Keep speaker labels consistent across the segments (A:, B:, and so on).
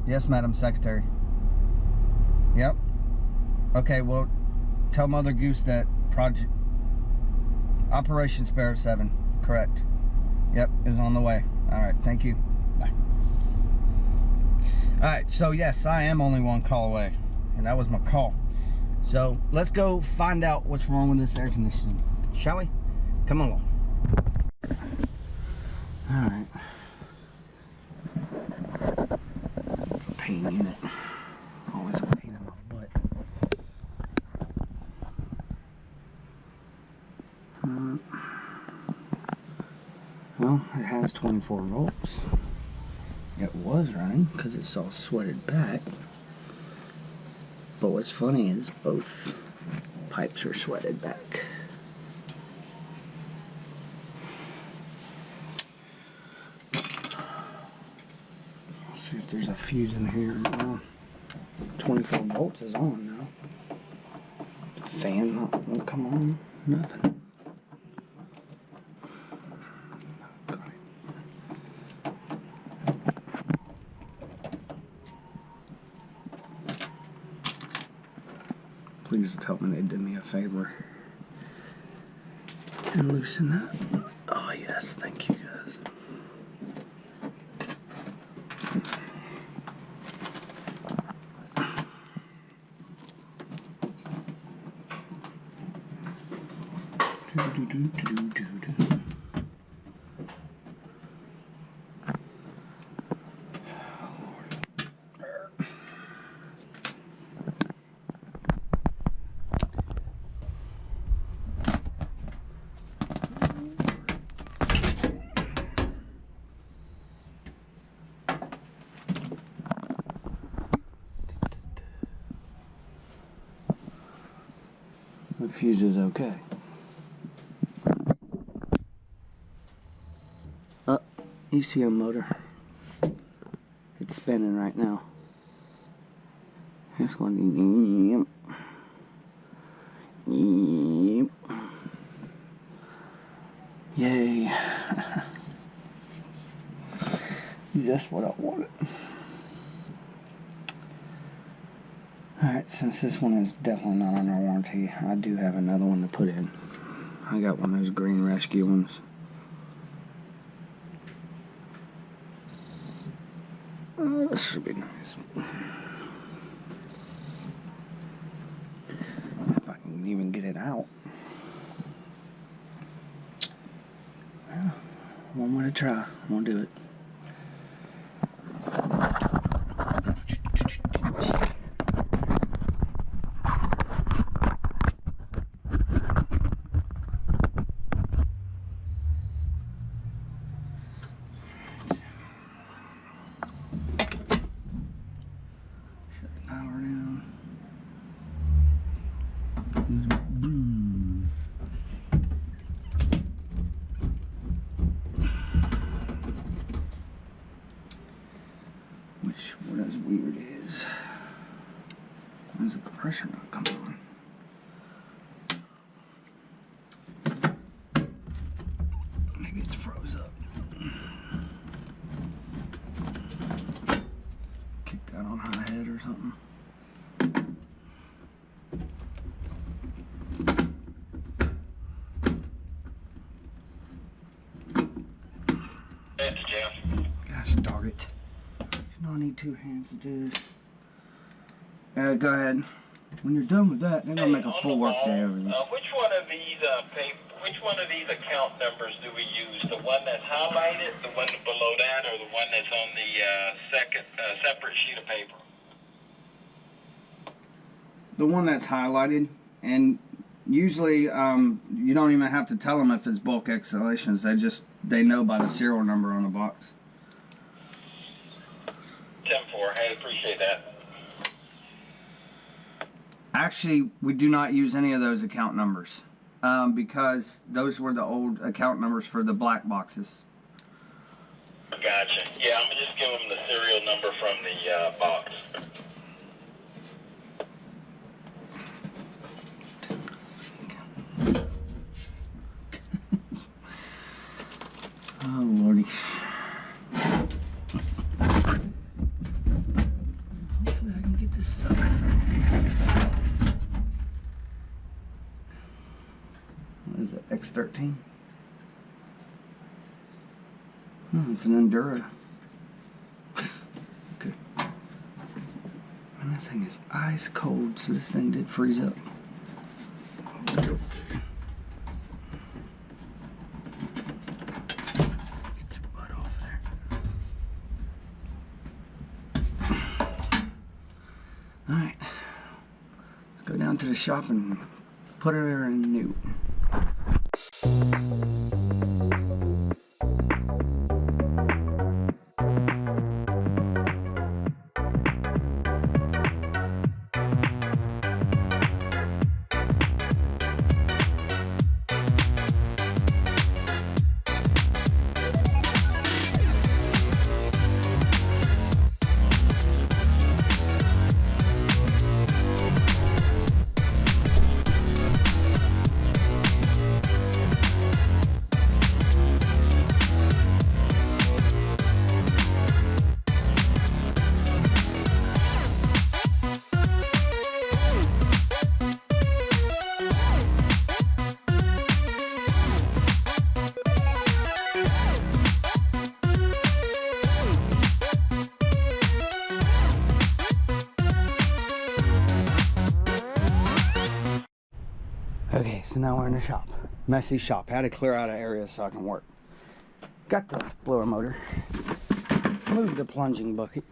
A: Yes, Madam Secretary. Yep. Okay, well, tell Mother Goose that project Operation Sparrow 7, correct. Yep, is on the way. All right, thank you. Bye. All right, so yes, I am only one call away, and that was my call. So let's go find out what's wrong with this air conditioning, shall we? Come along. All right. It's a pain in it. Always a pain in my butt. Well, it has 24 volts. It was running because it's all sweated back. But what's funny is both pipes are sweated back. Let's see if there's a fuse in here. 24 volts is on now. But the fan won't come on. Nothing. Please tell me they did me a favor and loosen that. Oh yes, thank you guys. The fuse is okay. Oh, you see a motor. It's spinning right now. It's going to yay. Just what I wanted. Alright, since this one is definitely not under warranty, I do have another one to put in. I got one of those green rescue ones. This should be nice. If I can even get it out. Well, one more to try. We'll do it. What is weird is, why is the compressor not coming on? Maybe it's froze up. Kick that on high head or something.
B: That's Jeff.
A: Gosh darn it. I need two hands to do this. Go ahead. When you're done with that, they're gonna make a full work day over this.
B: Which one of these account numbers do we use? The one that's highlighted, the one below that, or the one that's on the second separate sheet of paper?
A: The one that's highlighted, and usually you don't even have to tell them if it's bulk exhalations. They know by the serial number on the box.
B: 10-4. Hey, appreciate that.
A: Actually, we do not use any of those account numbers because those were the old account numbers for the black boxes.
B: Gotcha. Yeah, I'm going to just give them the serial number from the box.
A: Oh, Lordy. Is it X13? It's an Endura. Okay. And this thing is ice cold, so this thing did freeze up. Get your butt off there. Alright. Let's go down to the shop and put her in new. Okay, so now we're in the shop. Messy shop. Had to clear out an area so I can work. Got the blower motor. Moved the plunging bucket.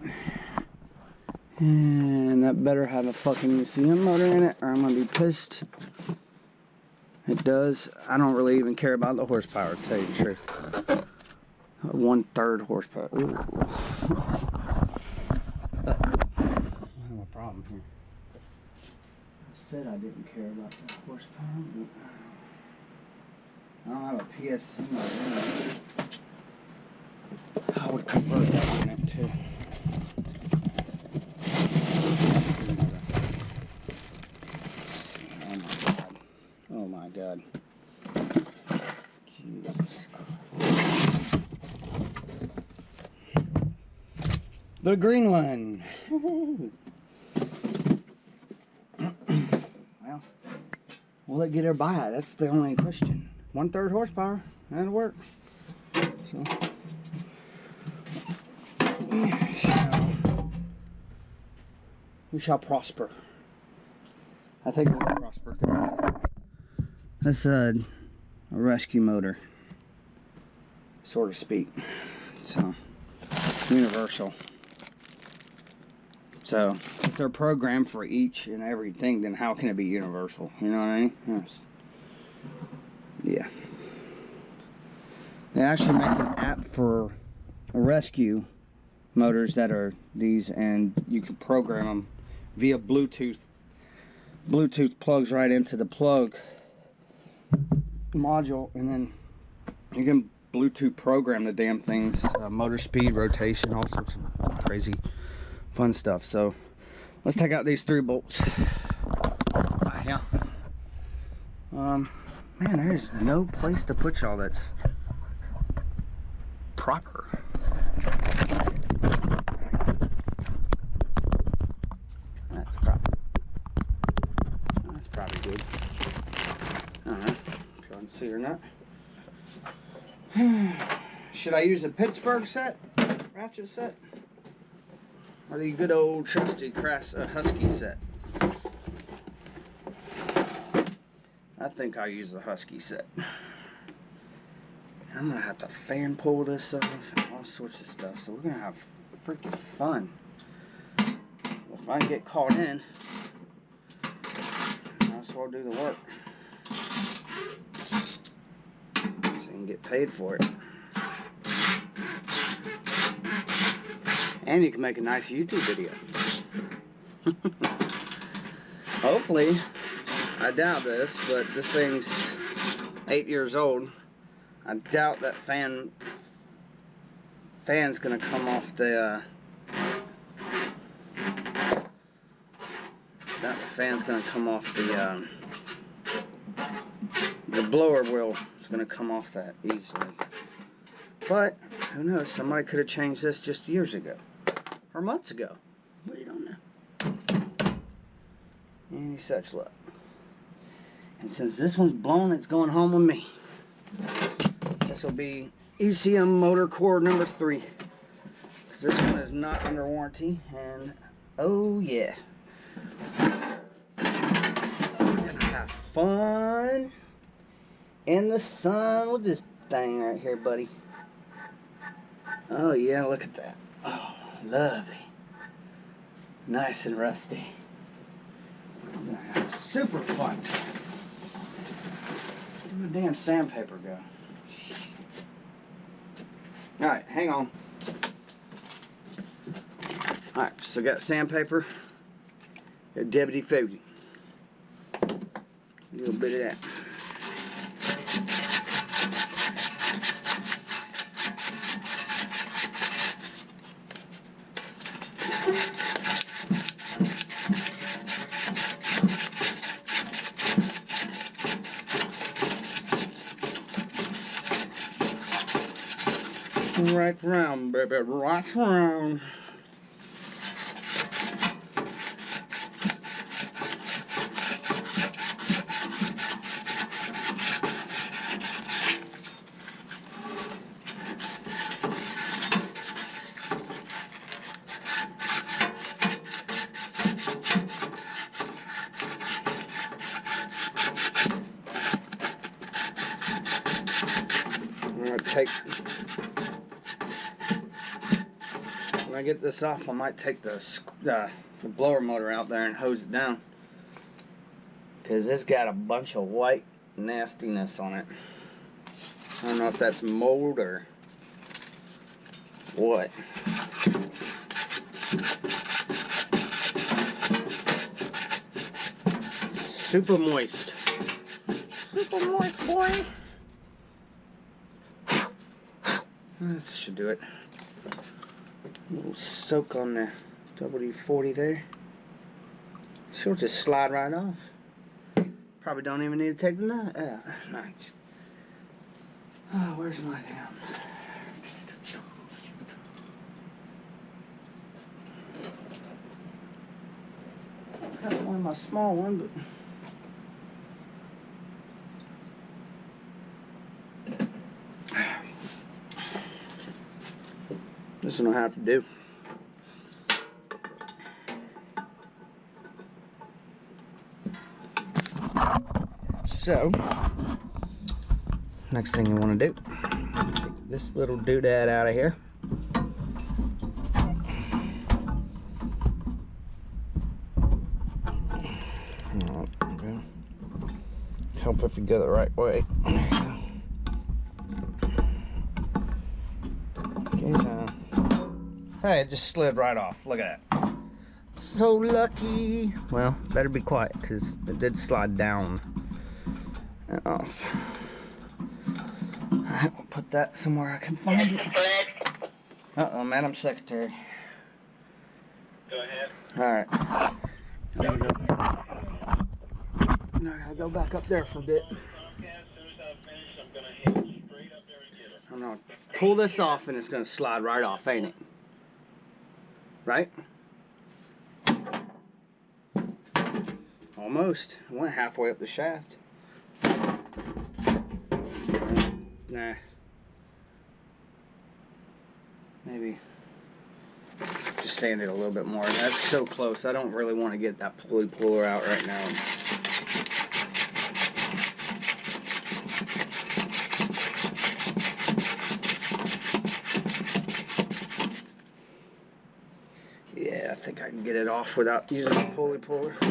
A: And that better have a fucking UCM motor in it or I'm gonna be pissed. It does. I don't really even care about the horsepower, to tell you the truth. 1/3 horsepower. Ooh. I have a problem here. Said I didn't care about the horsepower, but I don't have a PSC motor. I would convert that unit too. Oh my god. Jesus Christ. The green one. Will it get her by? That's the only question. 1/3 horsepower. That'll work. So we shall prosper. I think we'll prosper. That's a rescue motor, so to speak. So universal. So if they're programmed for each and everything, then how can it be universal? You know what I mean? Yes. Yeah. They actually make an app for rescue motors that are these, and you can program them via Bluetooth. Bluetooth plugs right into the plug module, and then you can Bluetooth program the damn things, motor speed, rotation, all sorts of crazy fun stuff. So let's take out these 3 bolts. Yeah. Man, there's no place to put y'all that's proper. That's probably good. Alright, try and see or not. Should I use a Pittsburgh set? Ratchet set? Or the good old trusty Husky set? I think I'll use the Husky set. I'm gonna have to fan pull this off and all sorts of stuff, so we're gonna have freaking fun. If I can get caught in, that's what I'll do the work. So you can get paid for it. And you can make a nice YouTube video. Hopefully, I doubt this, but this thing's 8 years old. I doubt that fan's gonna come off the the blower wheel is gonna come off that easily. But who knows? Somebody could have changed this just years ago or months ago. We don't know. Any such luck. And since this one's blown, it's going home with me. This will be ECM motor core number 3. Because this one is not under warranty. And oh yeah. We're gonna have fun in the sun with this thing right here, buddy. Oh yeah, look at that. Oh, lovely. Nice and rusty. We're gonna have super fun. Where'd the damn sandpaper go? Alright, hang on. Alright, so got sandpaper. Got Deputy Fogey. A little bit of that. Right round, baby, right round. I'm gonna take. When I get this off, I might take the blower motor out there and hose it down, because it's got a bunch of white nastiness on it. I don't know if that's mold or what. Super moist. Super moist, boy. This should do it. A little soak on the WD-40 there. She'll just slide right off. Probably don't even need to take the nut out. Nice. Oh, where's my damn? I got one of my small one, but this one will have to do. So, next thing you want to do, take this little doodad out of here. Okay. Help if you go the right way. Hey, it just slid right off. Look at that. So lucky. Well, better be quiet because it did slide down and off. Alright, we'll put that somewhere I can find it. Uh-oh, Madam Secretary.
B: Go ahead.
A: Alright. Now I gotta go back up there for a bit. I'm gonna pull this off and it's gonna slide right off, ain't it? Right? Almost. I went halfway up the shaft. Nah. Maybe just sand it a little bit more. That's so close. I don't really want to get that pulley puller out right now. Yeah, I think I can get it off without using a pulley puller. I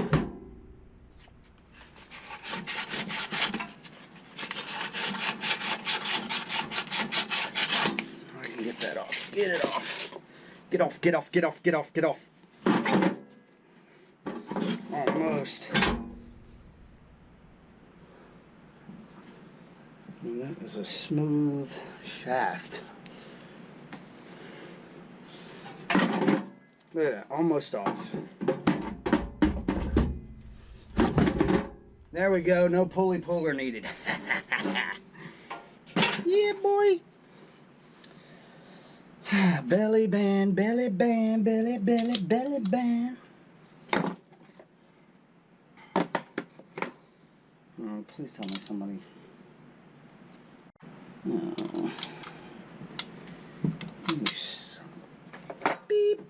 A: can get that off. Get it off. Get off, get off, get off, get off, get off. Almost. And that is a smooth shaft. Look at that, almost off. There we go, no pulley puller needed. Yeah, boy. Belly band, belly band, belly, belly, belly band. Oh, please tell me somebody. Oh. You son of a beep.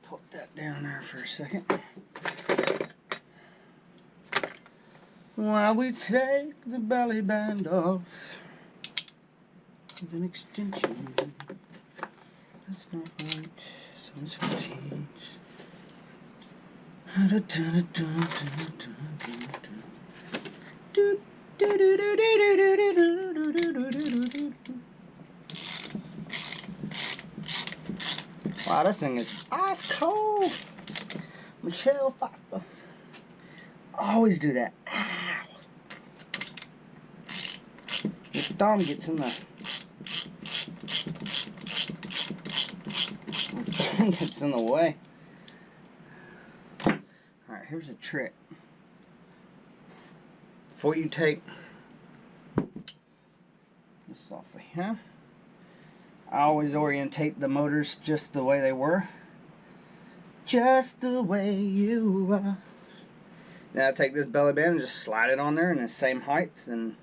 A: Put that down there for a second. While we take the belly band off with an extension. That's not right. Someone's gonna change. Wow, this thing is ice cold. Michelle Pfeiffer. I always do that. Ow. Your thumb gets in the gets in the way. Alright, here's a trick. Before you take this off of here, I always orientate the motors just the way they were. Just the way you are. Now I take this belly band and just slide it on there in the same height, and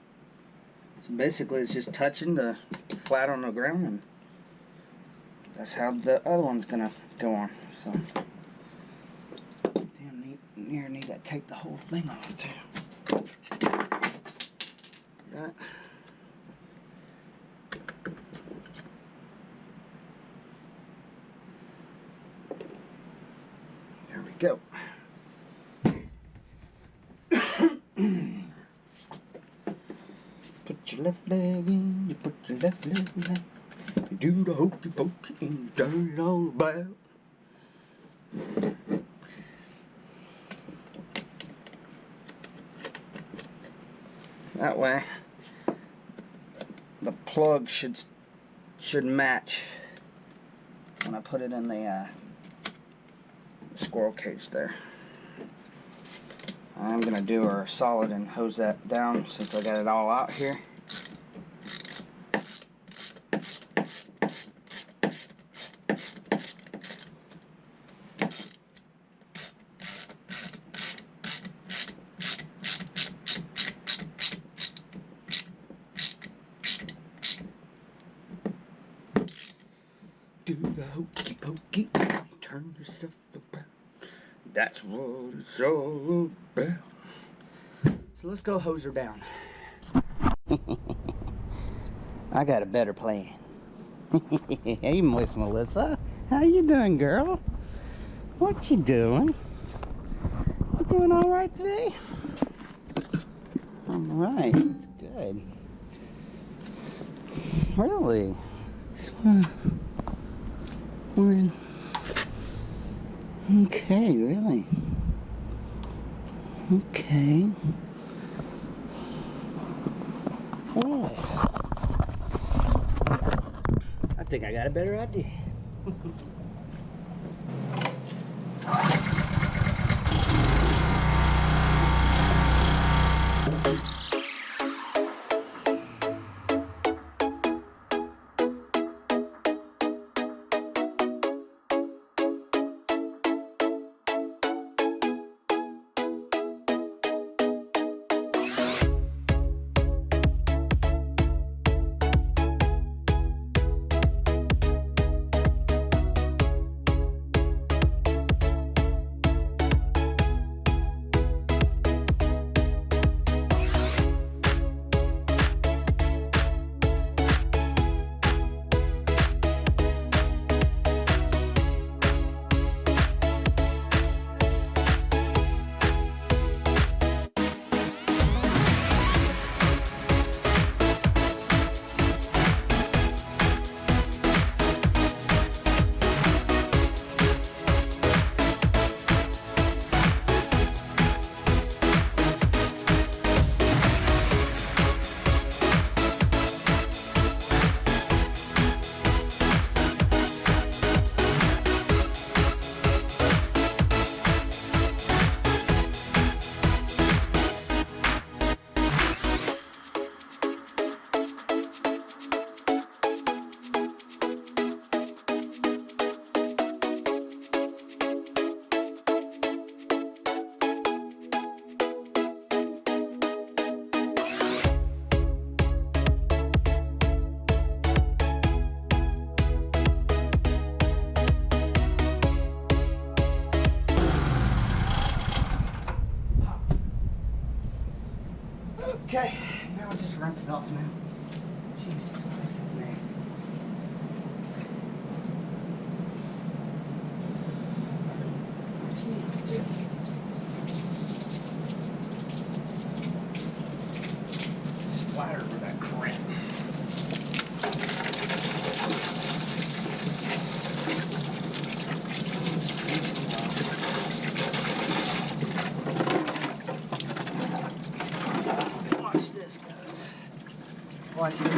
A: so basically it's just touching the flat on the ground, and that's how the other one's gonna go on. So damn need to take the whole thing off too. That. There we go. Put your left leg in, you put your left leg in. You do the hokey pokey and you turn it all about. That way, the plug should match when I put it in the squirrel cage there. I'm gonna do our solid and hose that down since I got it all out here. Do the hokey pokey, turn yourself about. That's what it's all about. So let's go hose her down. I got a better plan. Hey, Miss Melissa. How you doing, girl? What you doing? You doing all right today? All right, that's good. Really? Okay, really? Okay. Well, I think I got a better idea. Okay, now I'll just rinse it off now. Jesus Christ, that's nasty. Splattered with that crap. Watch this, guys. Watch this.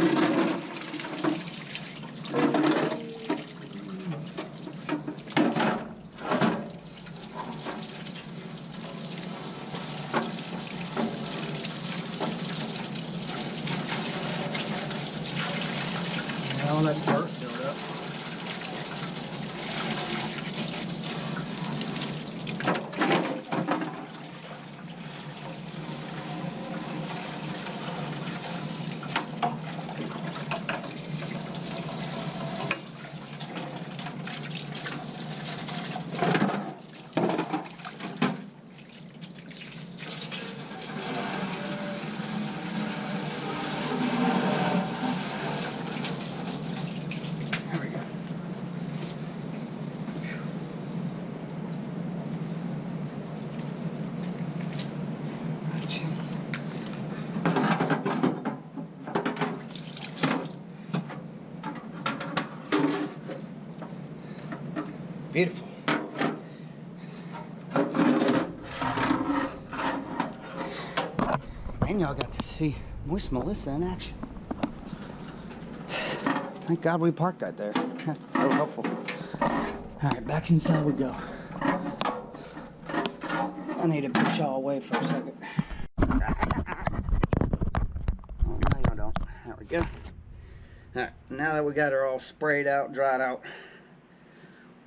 A: All that dirt built up. There we go. Beautiful. And y'all got to see Moist Melissa in action. Thank God we parked that there. That's so helpful. Alright, back inside we go. I need to push y'all away for a second. Oh, no, y'all don't. There we go. Alright, now that we got her all sprayed out, dried out,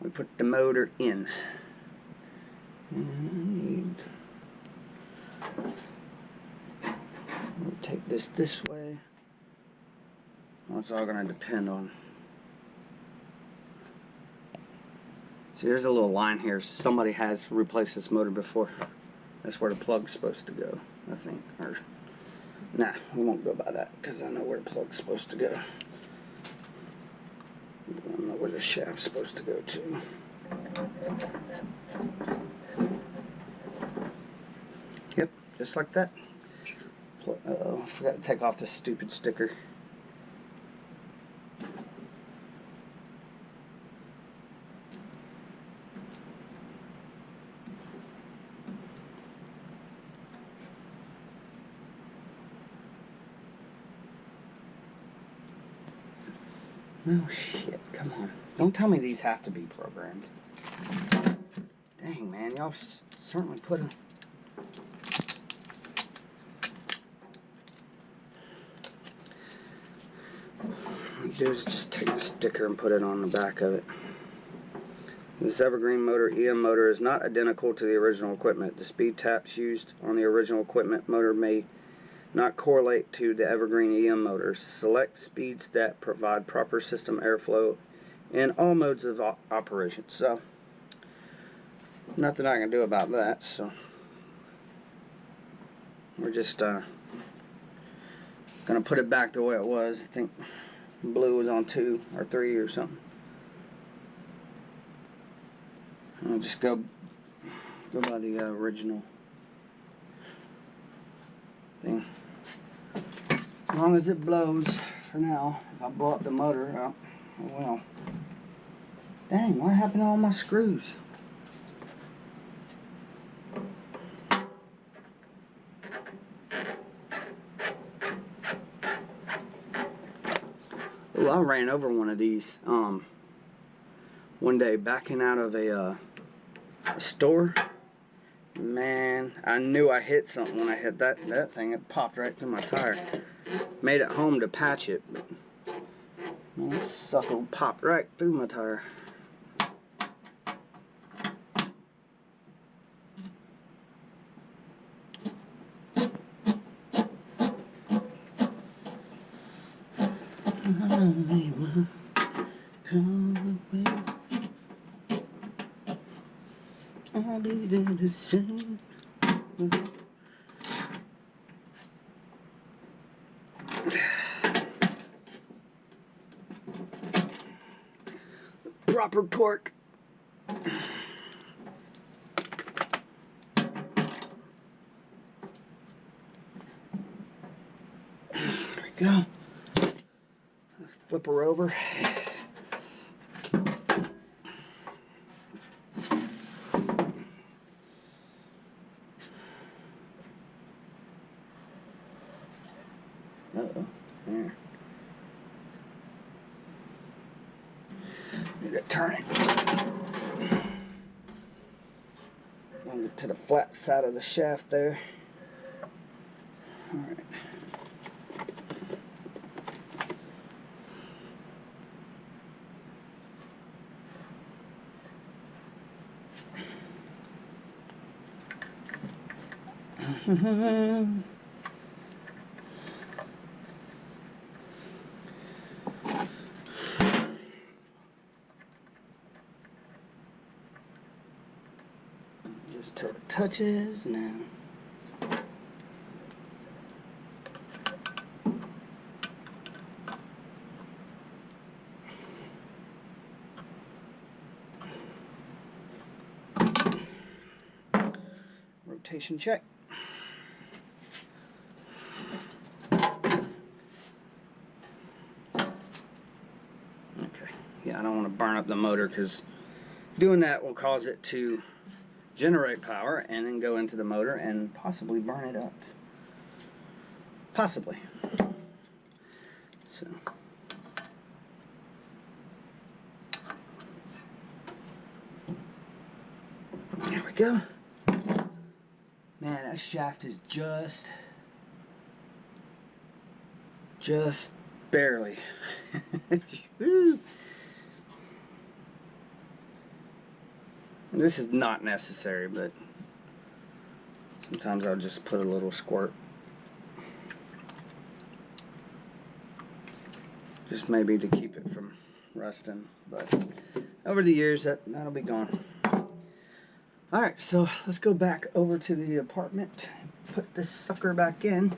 A: we put the motor in. And we'll take this way. Well, it's all going to depend on. See, there's a little line here. Somebody has replaced this motor before. That's where the plug's supposed to go, I think. Or, nah, we won't go by that because I know where the plug's supposed to go. I don't know where the shaft's supposed to go to. Yep, just like that. Uh-oh, I forgot to take off this stupid sticker. Oh shit, come on. Don't tell me these have to be programmed. Dang, man, y'all certainly put them. What you do is just take the sticker and put it on the back of it. This Evergreen motor, EM motor, is not identical to the original equipment. The speed taps used on the original equipment motor may not correlate to the Evergreen EM motors. Select speeds that provide proper system airflow in all modes of operation. So, nothing I can do about that. So, we're just gonna put it back the way it was. I think blue was on 2 or 3 or something. I'll just go by the original thing. As long as it blows for now. If I blow up the motor out, oh well. Dang, what happened to all my screws? Oh, I ran over one of these one day backing out of a store. Man, I knew I hit something when I hit that thing. It popped right through my tire. Made it home to patch it, but man, that sucker popped right through my tire. I'll be there to sing. proper torque. There we go. Let's flip her over. Uh-oh. There. Need to turn it. Bring it to the flat side of the shaft there. Alright. Just till it touches now. Rotation check. Yeah, I don't want to burn up the motor because doing that will cause it to generate power and then go into the motor and possibly burn it up. Possibly. So. There we go. Man, that shaft is just barely. Woo. This is not necessary, but sometimes I'll just put a little squirt. Just maybe to keep it from rusting, but over the years that'll be gone. Alright, so let's go back over to the apartment, put this sucker back in.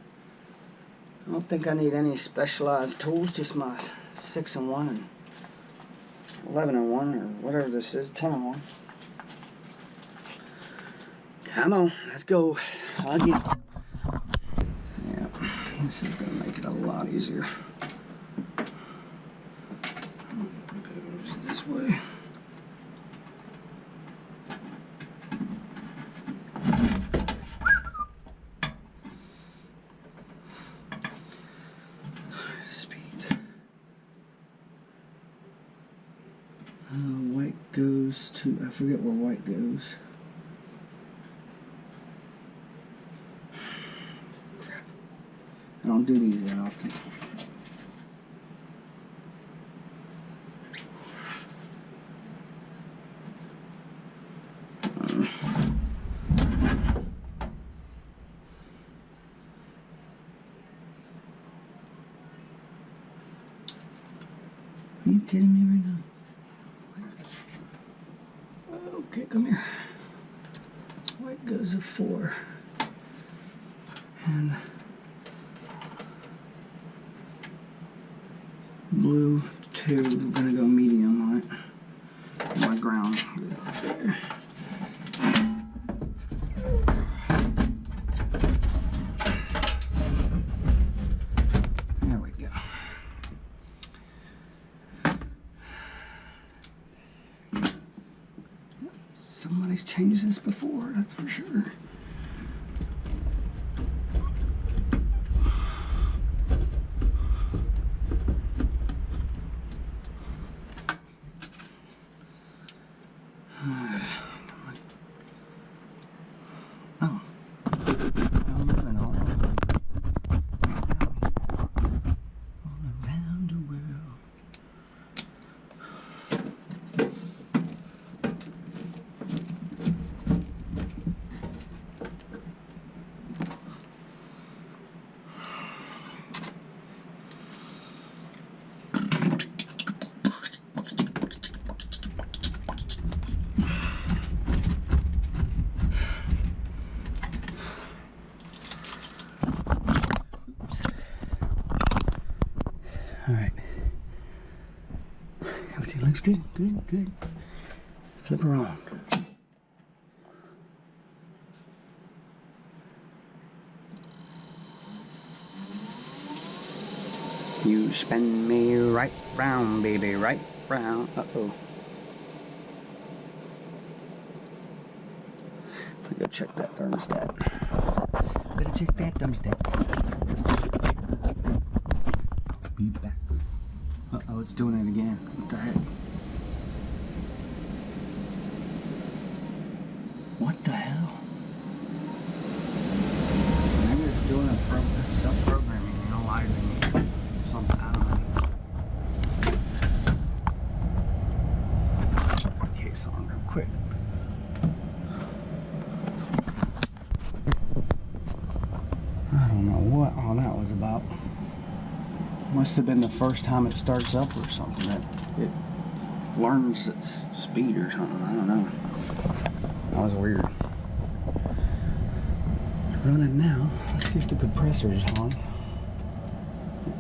A: I don't think I need any specialized tools, just my 6-in-1 and 11-in-1 or whatever this is, 10-in-1. Come on, let's go again. Yeah, this is going to make it a lot easier. Goes this way. Speed. White goes to, I forget where white goes. I don't do these that often. Are you kidding me right now? Okay, come here. White goes to 4. And blue 2, we're going to go medium on it. My ground. There. There we go. Somebody's changed this before, that's for sure. good, good, good. Flip her on. You spin me right round, baby, right round. Uh-oh. I gotta check that thermostat. Better check that thermostat. Be back. Uh-oh, it's doing it again. What the heck? What the hell? Maybe it's doing a self-programming, analyzing something. I don't know. Put the case on real quick. I don't know what all that was about. Must have been the first time it starts up or something, that it learns its speed or something. I don't know. That was weird. Running now. Let's see if the compressor is on.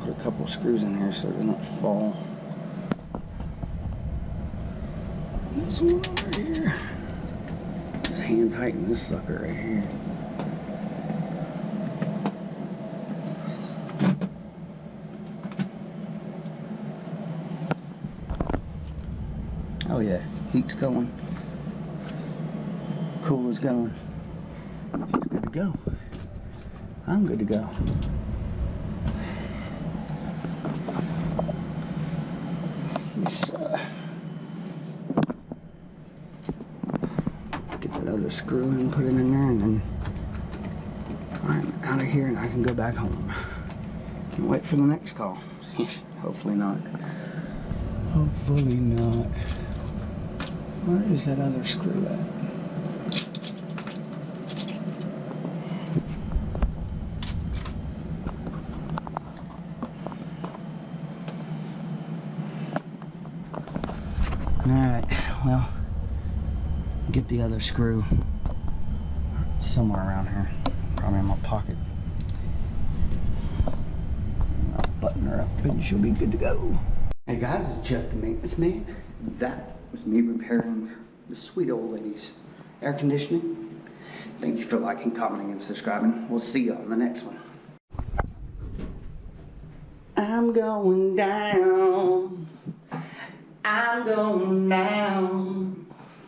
A: Put a couple screws in here so it doesn't fall. This one over here. Just hand tighten this sucker right here. Oh yeah, heat's going. Cool is going. She's good to go. I'm good to go. Let's get that other screw and put it in there, and then I'm out of here and I can go back home and wait for the next call. Hopefully not. Hopefully not. Where is that other screw at? Alright, well, get the other screw somewhere around here. Probably in my pocket. I'll button her up and she'll be good to go. Hey guys, it's Jeff the maintenance man. That was me repairing the sweet old lady's air conditioning. Thank you for liking, commenting, and subscribing. We'll see you on the next one. I'm going down. I'm going down.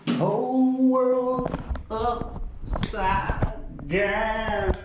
A: Whole world's upside down.